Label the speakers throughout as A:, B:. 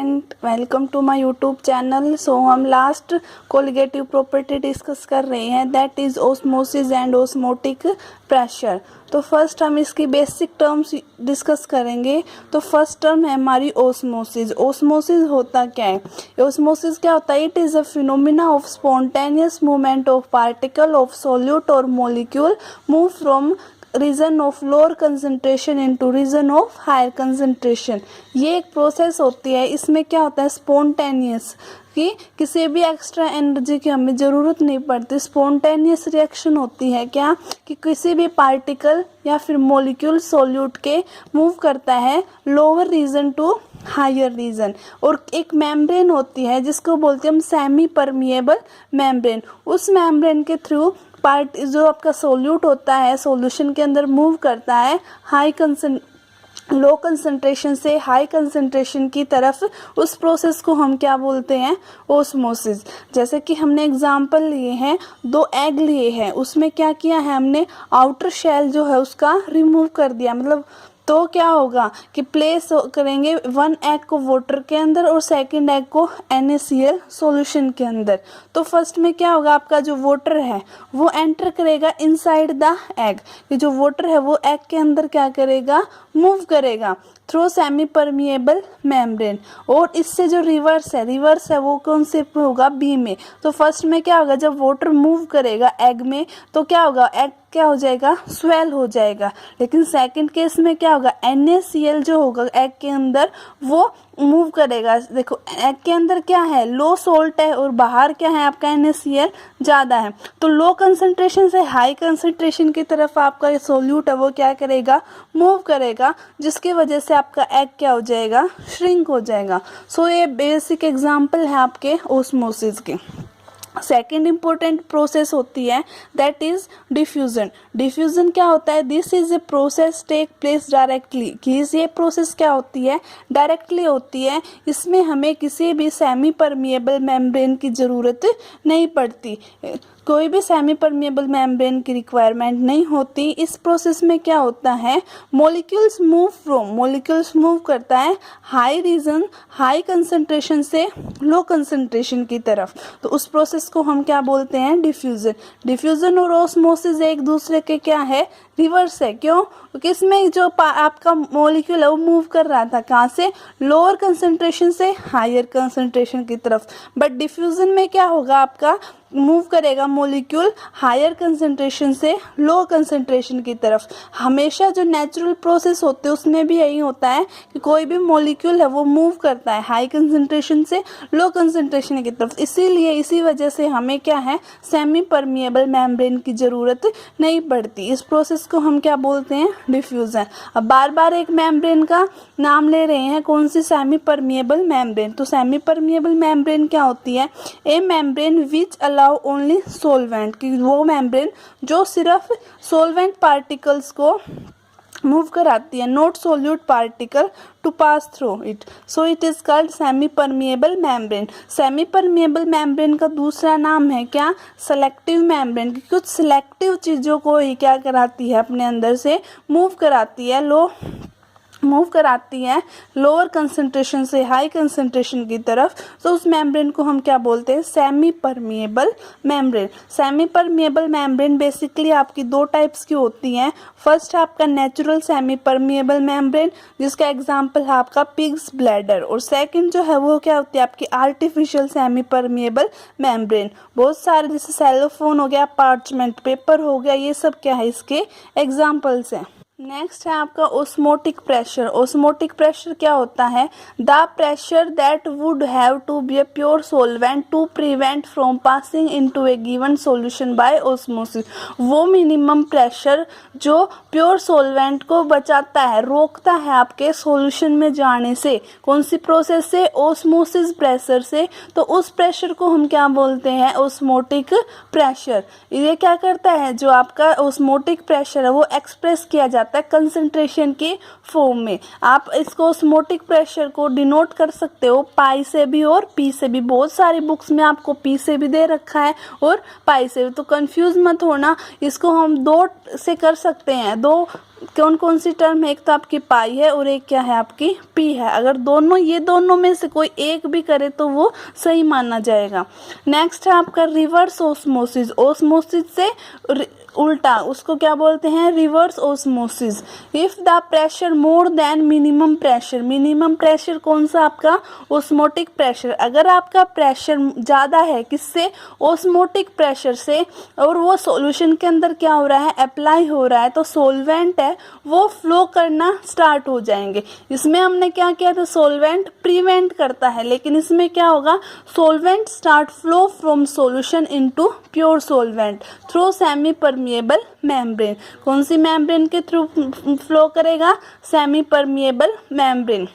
A: Student, welcome to my YouTube channel. So हम last colligative property discuss कर रहे हैं, that is osmosis and osmotic pressure. तो first हम इसकी बेसिक टर्म्स डिस्कस करेंगे। तो फर्स्ट टर्म है हमारी ओस्मोसिस। ओस्मोसिस होता क्या है? ओस्मोसिस क्या होता है? It is a phenomena of spontaneous movement of particle of solute और molecule move from region of lower concentration into region of higher concentration. ये एक प्रोसेस होती है। इसमें क्या होता है? स्पॉन्टेनियस, कि किसी भी एक्स्ट्रा एनर्जी की हमें ज़रूरत नहीं पड़ती। स्पॉन्टेनियस रिएक्शन होती है क्या, कि किसी भी पार्टिकल या फिर मॉलिक्यूल सॉल्यूट के मूव करता है lower region to higher region. और एक मेम्ब्रेन होती है जिसको बोलते हैं हम सेमी परमिएबल मेम्ब्रेन। उस मेम्ब्रेन के थ्रू पार्ट जो आपका सोल्यूट होता है सॉल्यूशन के अंदर मूव करता है लो कंसंट्रेशन से हाई कंसंट्रेशन की तरफ। उस प्रोसेस को हम क्या बोलते हैं? ओस्मोसिस। जैसे कि हमने एग्जांपल लिए हैं, 2 एग लिए हैं, उसमें क्या किया है हमने? आउटर शेल जो है उसका रिमूव कर दिया। मतलब तो क्या होगा कि प्लेस करेंगे 1 एग को वाटर के अंदर और सेकंड एग को NaCl सॉल्यूशन के अंदर। तो फर्स्ट में क्या होगा? आपका जो वाटर है वो एंटर करेगा इनसाइड द एग। ये जो वाटर है वो एग के अंदर क्या करेगा? मूव करेगा थ्रू सेमी परमिएबल मेम्ब्रेन। और इससे जो रिवर्स है वो कौन से में होगा? बी में। तो फर्स्ट में क्या होगा? जब वाटर मूव करेगा एग में तो क्या होगा? एग क्या हो जाएगा? स्वेल हो जाएगा। लेकिन सेकंड केस में क्या होगा? NaCl जो होगा एग के अंदर वो मूव करेगा। देखो एग के अंदर क्या है? लो सोल्ट है और बाहर क्या है? आपका NaCl ज़्यादा है। तो लो कंसंट्रेशन से हाई कंसंट्रेशन की तरफ आपका ये सोल्यूट है वो क्या करेगा? मूव करेगा, जिसकी वजह से आपका एग क्या हो जाएगा? श्रिंक हो जाएगा। सो ये बेसिक एग्जाम्पल है आपके ओस्मोसिस के। सेकेंड इम्पोर्टेंट प्रोसेस होती है दैट इज डिफ्यूजन। डिफ्यूजन क्या होता है? This is a process take place directly. कि ये प्रोसेस क्या होती है? डायरेक्टली होती है। इसमें हमें किसी भी सेमी परमिएबल मेम्ब्रेन की ज़रूरत नहीं पड़ती। कोई भी सेमी परमिएबल मेम्ब्रेन की रिक्वायरमेंट नहीं होती। इस प्रोसेस में क्या होता है? मॉलिक्यूल्स मूव करता है हाई रीजन हाई कंसंट्रेशन से लो कंसंट्रेशन की तरफ। तो उस प्रोसेस को हम क्या बोलते हैं? डिफ्यूजन। डिफ्यूजन और ओस्मोसिस एक दूसरे के क्या है? रिवर्स है। क्यों? क्योंकि इसमें जो आपका मॉलिक्यूल है वो मूव कर रहा था कहाँ से? लोअर कंसंट्रेशन से हायर कंसंट्रेशन की तरफ। बट डिफ्यूजन में क्या होगा? आपका मूव करेगा मॉलिक्यूल हायर कंसंट्रेशन से लो कंसंट्रेशन की तरफ। हमेशा जो नेचुरल प्रोसेस होते हैं उसमें भी यही होता है कि कोई भी मॉलिक्यूल है वो मूव करता है हाई कंसंट्रेशन से लो कंसंट्रेशन की तरफ। इसीलिए इसी वजह से हमें क्या है? सेमी परमिएबल मेम्ब्रेन की ज़रूरत नहीं पड़ती। इस प्रोसेस को हम क्या बोलते हैं? डिफ्यूजन। अब बार बार एक मेम्ब्रेन का नाम ले रहे हैं, कौन सी? Semi permeable membrane. तो सेमी परमिएबल मेम्ब्रेन क्या होती है? A membrane which allow only solvent, कि वो मेम्ब्रेन जो सिर्फ सोलवेंट पार्टिकल्स को मूव कराती है, not solute particle to pass through it. So it is called semi permeable membrane. Semi permeable membrane का दूसरा नाम है क्या? Selective membrane. कुछ सिलेक्टिव चीज़ों को ही क्या कराती है? अपने अंदर से मूव कराती है लोअर कंसंट्रेशन से हाई कंसंट्रेशन की तरफ। तो उस मेम्ब्रेन को हम क्या बोलते हैं? Semi permeable membrane. Semi permeable membrane basically आपकी 2 टाइप्स की होती हैं। फर्स्ट है आपका नेचुरल सेमी परमिएबल मेम्ब्रेन, जिसका एग्जांपल है आपका पिग्स ब्लैडर। और सेकंड जो है वो क्या होती है? आपकी आर्टिफिशियल सेमी परमिएबल मेम्ब्रेन। बहुत सारे जैसे सेलोफोन हो गया, पार्चमेंट पेपर हो गया, ये सब क्या है? इसके एग्जाम्पल्स हैं। नेक्स्ट है आपका ओस्मोटिक प्रेशर। ओस्मोटिक प्रेशर क्या होता है? The pressure that would have to be a pure solvent to prevent from passing into a given solution by osmosis. वो मिनिमम प्रेशर जो प्योर सोलवेंट को बचाता है, रोकता है आपके सॉल्यूशन में जाने से। कौन सी प्रोसेस से? ओस्मोसिस प्रेशर से। तो उस प्रेशर को हम क्या बोलते हैं? Osmotic pressure. ये क्या करता है? जो आपका ओस्मोटिक प्रेशर है वो एक्सप्रेस किया जाता है कंसंट्रेशन के फॉर्म में। आप इसको ओस्मोटिक प्रेशर को डिनोट कर सकते हो पाई से भी और पी से भी। बहुत सारी बुक्स में आपको पी से भी दे रखा है और पाई से भी, तो कंफ्यूज मत होना। इसको हम 2 से कर सकते हैं, 2 कौन कौन सी टर्म है, एक तो आपकी पाई है और एक क्या है आपकी पी है। अगर दोनों ये दोनों में से कोई एक भी करे तो वो सही माना जाएगा। नेक्स्ट है आपका रिवर्स ओस्मोसिस। ओस्मोसिस से उल्टा, उसको क्या बोलते हैं, reverse osmosis. If the pressure more than minimum pressure, minimum pressure कौन सा आपका, ओस्मोटिक प्रेशर। अगर आपका प्रेशर ज़्यादा है किससे, ओस्मोटिक प्रेशर से, और वो सॉल्यूशन के अंदर क्या हो रहा है, अप्लाई हो रहा है, तो सॉल्वेंट है वो फ्लो करना स्टार्ट हो जाएंगे। इसमें हमने क्या किया था, सॉल्वेंट प्रिवेंट करता है, लेकिन इसमें क्या होगा, solvent start flow from solution into pure solvent through semi permeable membrane. कौन सी मेम्ब्रेन के थ्रू फ्लो करेगा, सेमी परमिएबल मेम्ब्रेन।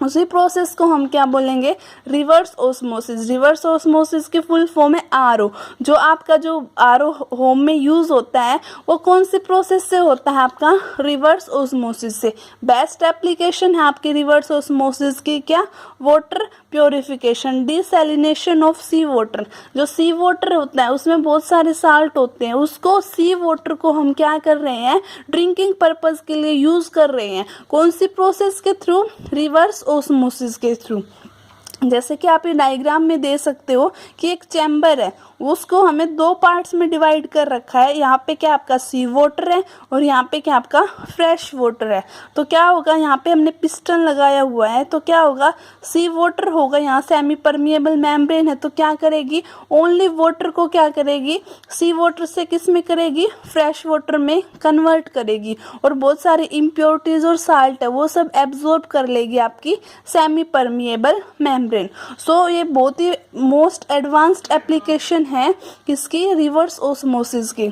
A: उसी प्रोसेस को हम क्या बोलेंगे, रिवर्स ओस्मोसिस। रिवर्स ओस्मोसिस की फुल फॉर्म है आरओ। जो आपका जो आरओ होम में यूज़ होता है वो कौन सी प्रोसेस से होता है, आपका रिवर्स ओस्मोसिस से। बेस्ट एप्लीकेशन है आपकी रिवर्स ओस्मोसिस की क्या, water purification, desalination of sea water. जो सी वाटर होता है उसमें बहुत सारे साल्ट होते हैं, उसको सी वाटर को हम क्या कर रहे हैं, ड्रिंकिंग पर्पस के लिए यूज़ कर रहे हैं। कौन सी प्रोसेस के थ्रू, रिवर्स ओस्मोसिस के थ्रू। जैसे कि आप ये डायग्राम में दे सकते हो कि एक चैम्बर है, उसको हमें दो पार्ट्स में डिवाइड कर रखा है। यहाँ पे क्या आपका सी वाटर है और यहाँ पे क्या आपका फ्रेश वाटर है। तो क्या होगा, यहाँ पे हमने पिस्टन लगाया हुआ है, तो क्या होगा, सी वाटर होगा, यहाँ सेमी परमिएबल मेम्ब्रेन है, तो क्या करेगी, ओनली वाटर को क्या करेगी, सी वाटर से किस में करेगी, फ्रेश वाटर में कन्वर्ट करेगी, और बहुत सारी इम्प्योरिटीज और साल्ट है वो सब एब्जॉर्ब कर लेगी आपकी सेमी परमिएबल मेम्ब्रेन। सो ये बहुत ही मोस्ट एडवांस्ड एप्लीकेशन है किसकी, रिवर्स ओस्मोसिस की।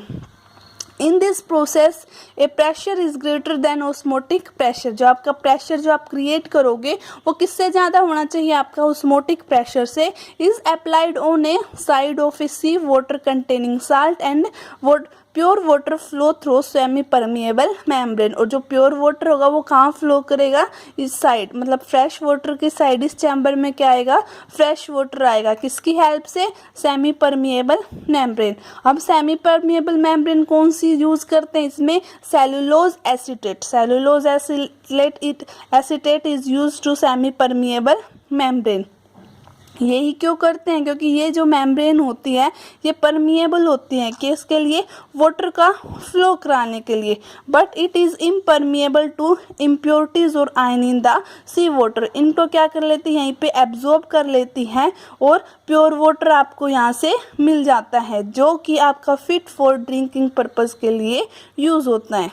A: In this process A pressure is greater than osmotic pressure. जो आपका प्रेशर जो आप क्रिएट करोगे वो किससे ज़्यादा होना चाहिए, आपका ओस्मोटिक प्रेशर से। Is applied on a side of a sea water containing salt and pure water flow through semi permeable membrane. और जो प्योर वाटर होगा वो कहाँ फ्लो करेगा, इस साइड, मतलब फ्रेश वाटर की साइड। इस चैम्बर में क्या आएगा, फ्रेश वाटर आएगा, किसकी हेल्प से, सेमी परमिएबल मेम्ब्रेन। अब सेमी परमिएबल मेम्ब्रेन कौन सी यूज करते हैं, इसमें cellulose acetate. Cellulose acetate is use to semi permeable membrane. यही क्यों करते हैं, क्योंकि ये जो मेम्ब्रेन होती है ये परमिएबल होती है, किसके लिए, वाटर का फ्लो कराने के लिए। But it is impermeable to impurities और ion in the sea water. इनको क्या कर लेती है, यहीं पे एब्जॉर्ब कर लेती है, और प्योर वाटर आपको यहाँ से मिल जाता है, जो कि आपका फिट फॉर ड्रिंकिंग पर्पज़ के लिए यूज़ होता है।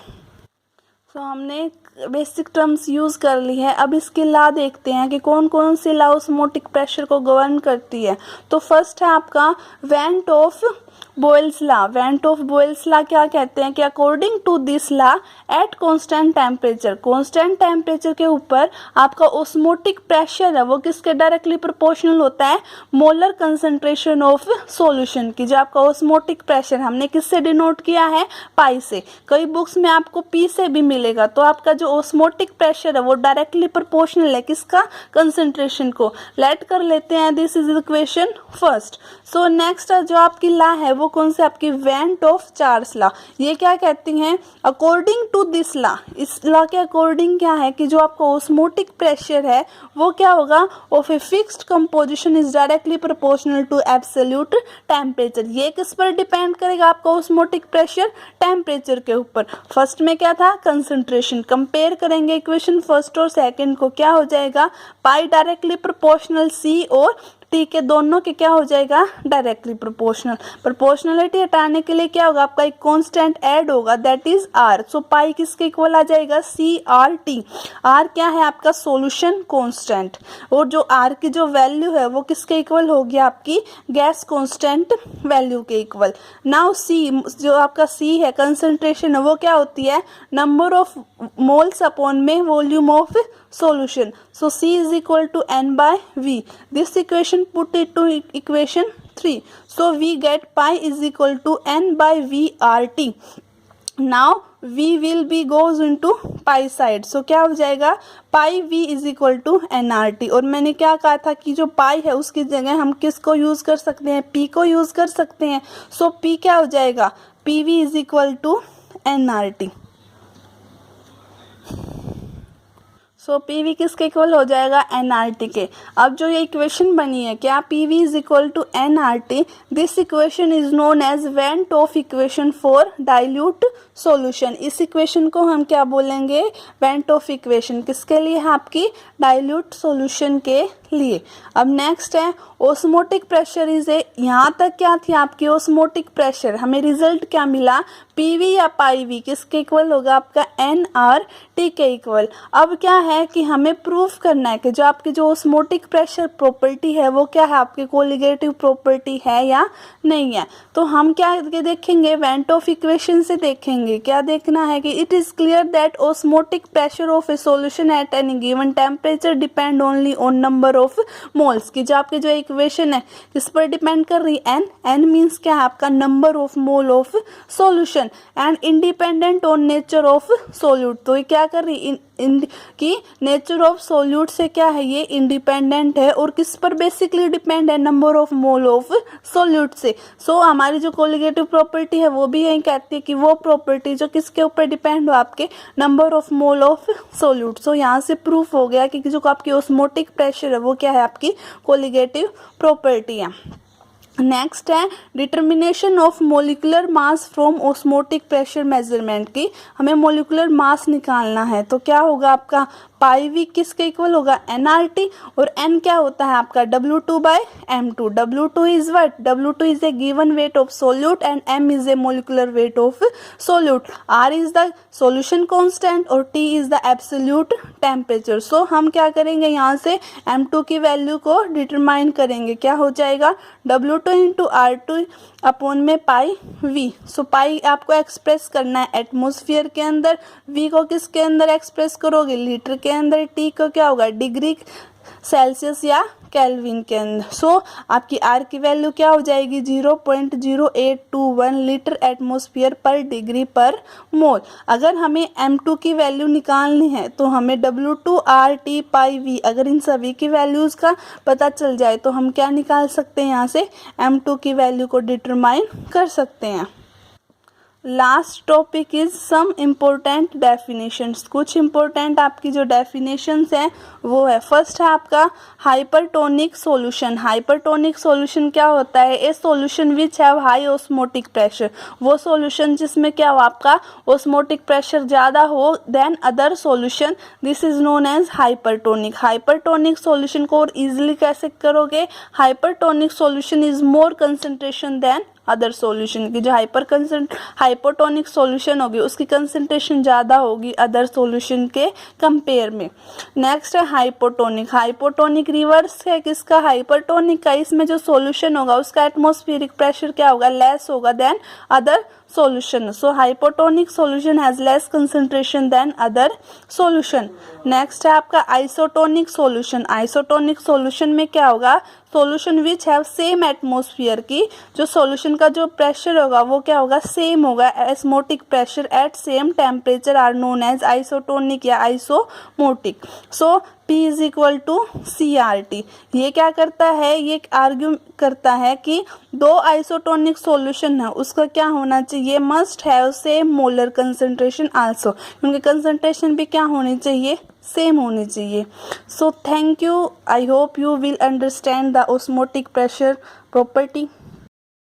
A: तो हमने बेसिक टर्म्स यूज़ कर ली है। अब इसकी लॉ देखते हैं कि कौन कौन सी लॉ ऑस्मोटिक प्रेशर को गवर्न करती है। तो फर्स्ट है आपका van't Hoff Boyle's law. Van't Hoff Boyle's law क्या कहते हैं कि according to this law at constant temperature, constant temperature के ऊपर आपका ऑस्मोटिक प्रेशर है वो किसके डायरेक्टली प्रोपोर्शनल होता है, मोलर कंसंट्रेशन ऑफ सॉल्यूशन की। जो आपका ऑस्मोटिक प्रेशर हमने किससे डिनोट किया है, पाई से। कई बुक्स में आपको पी से भी मिलेगा। तो आपका जो ऑस्मोटिक प्रेशर है वो डायरेक्टली प्रोपोर्शनल है किसका, कंसंट्रेशन को। लेट कर लेते हैं, this is equation first. So next जो आपकी लॉ है वो कौन से, आपकी वेंट ऑफ चार्ल्स लॉ। ये क्या कहती हैं, अकॉर्डिंग टू दिस लॉ, इस लॉ के अकॉर्डिंग क्या है कि जो आपका ऑस्मोटिक प्रेशर है वो क्या होगा, of a fixed composition is directly proportional to absolute temperature. ये किस पर डिपेंड करेगा, आपका ऑस्मोटिक प्रेशर टेम्परेचर के ऊपर। फर्स्ट में क्या था, कंसंट्रेशन। कंपेयर करेंगे इक्वेशन फर्स्ट और सेकंड को, क्या हो जाएगा, पाई डायरेक्टली प्रोपोर्शनल सी और टी के दोनों के क्या हो जाएगा, डायरेक्टली प्रोपोर्शनल। प्रोपोर्शनलिटी हटाने के लिए क्या होगा, आपका एक कांस्टेंट ऐड होगा, दैट इज आर। सो पाई किसके इक्वल आ जाएगा, सी आर टी। आर क्या है, आपका सॉल्यूशन कांस्टेंट, और जो आर की जो वैल्यू है वो किसके इक्वल होगी, आपकी गैस कांस्टेंट वैल्यू के इक्वल। नाउ सी, जो आपका सी है कंसंट्रेशन है वो क्या होती है, नंबर ऑफ मोल्स अपॉन में volume of solution. So C is equal to N by V. This equation put it to equation 3. So we get pi is equal to N by V RT. Now V will be goes into pi side. So क्या हो जाएगा, पाई V is equal to NRT। और मैंने क्या कहा था कि जो पाई है उसकी जगह हम किसको यूज़ कर सकते हैं, P को यूज़ कर सकते हैं। So P क्या हो जाएगा, PV is equal to NRT। So PV किसके इक्वल हो जाएगा, एनआरटी के। अब जो ये इक्वेशन बनी है क्या, PV is equal to NRT, this equation is known as van't Hoff equation for dilute solution. इस इक्वेशन को हम क्या बोलेंगे, वेन टॉफ इक्वेशन। किसके लिए है, आपकी डाइल्यूट सॉल्यूशन के लिए। अब नेक्स्ट है ओस्मोटिक प्रेशर इज ए, यहाँ तक क्या थी आपकी ओस्मोटिक प्रेशर, हमें रिजल्ट क्या मिला, पीवी या पाईवी किसके इक्वल होगा, आपका एनआरटी के इक्वल। अब क्या है कि हमें प्रूफ करना है कि जो आपकी जो ओस्मोटिक प्रेशर प्रॉपर्टी है वो क्या है, आपकी कोलिगेटिव प्रॉपर्टी है या नहीं है। तो हम क्या देखेंगे, वेन टॉफ इक्वेशन से देखेंगे। क्या देखना है कि it is clear that osmotic pressure of A solution at any given temperature depend only on number of moles. की जो आपकी जो इक्वेशन है किस पर डिपेंड कर रही है, एन मीन्स क्या है, आपका number of mole of solution, and independent on nature of solute. तो ये क्या कर रही कि नेचर ऑफ सोल्यूट से क्या है, ये इंडिपेंडेंट है, और किस पर बेसिकली डिपेंड है, number of mole of solute से। सो हमारी जो कोलिगेटिव प्रॉपर्टी है वो भी यही कहती है कि वो प्रॉपर्टी जो किसके ऊपर डिपेंड हो, आपके number of mole of solute. So यहाँ से प्रूफ हो गया कि जो आपकी ओस्मोटिक प्रेशर है वो क्या है, आपकी कोलिगेटिव प्रॉपर्टी है। नेक्स्ट है determination of molecular mass from osmotic pressure measurement की, हमें मोलिकुलर मास निकालना है। तो क्या होगा आपका, पाई वी किसके इक्वल होगा, एनआरटी, और एन क्या होता है आपका W2/m2। W2 is what, W2 is a given weight of solute and m is a molecular weight of solute. R is the solution constant और T is the absolute temperature. So हम क्या करेंगे, यहाँ से m2 की value को determine करेंगे। क्या हो जाएगा, W2 इंटू R2 अपॉन में पाई V। सो पाई आपको एक्सप्रेस करना है एटमोसफियर के अंदर, V को किसके अंदर एक्सप्रेस करोगे, लीटर के अंदर, T को क्या होगा, डिग्री सेल्सियस या केल्विन के अंदर। सो आपकी R की वैल्यू क्या हो जाएगी, 0.0821 लीटर एटमोसफियर पर डिग्री पर मोल। अगर हमें M2 की वैल्यू निकालनी है तो हमें W2 RT पाई V, अगर इन सभी की वैल्यूज़ का पता चल जाए तो हम क्या निकाल सकते हैं, यहाँ से M2 की वैल्यू को डिटरमाइन कर सकते हैं। Last topic is some important definitions. कुछ इम्पोर्टेंट आपकी जो डेफिनेशंस हैं वो है, फर्स्ट है आपका हाइपरटोनिक सॉल्यूशन। हाइपरटोनिक सॉल्यूशन क्या होता है, a solution which have high osmotic pressure, वो सॉल्यूशन जिसमें क्या हो, आपका ऑस्मोटिक प्रेशर ज़्यादा हो than other solution, this is known as hypertonic. Hypertonic solution को और इजिली कैसे करोगे, hypertonic solution is more concentration than other solution की। जो हाइपोटोनिक सॉल्यूशन होगी उसकी कंसंट्रेशन ज़्यादा होगी अदर सॉल्यूशन के कंपेयर में। नेक्स्ट है हाइपोटोनिक। हाइपोटोनिक रिवर्स है किसका, हाइपरटोनिक का। इसमें जो सॉल्यूशन होगा उसका एटमॉस्फेरिक प्रेशर क्या होगा, लेस होगा than other solution. So hypotonic solution has less concentration than other solution. Next है आपका आइसोटोनिक सॉल्यूशन। आइसोटोनिक सॉल्यूशन में क्या होगा, solution which have same atmosphere की, जो सॉल्यूशन का जो प्रेशर होगा वो क्या होगा, सेम होगा, osmotic pressure at same temperature are known as isotonic या isosmotic. So P is equal to CRT। ये क्या करता है, ये आर्ग्यू करता है कि दो आइसोटोनिक सॉल्यूशन है उसका क्या होना चाहिए, must have same molar concentration also, क्योंकि कंसंट्रेशन भी क्या होनी चाहिए, सेम होनी चाहिए। So thank you, I hope you will understand the osmotic pressure property.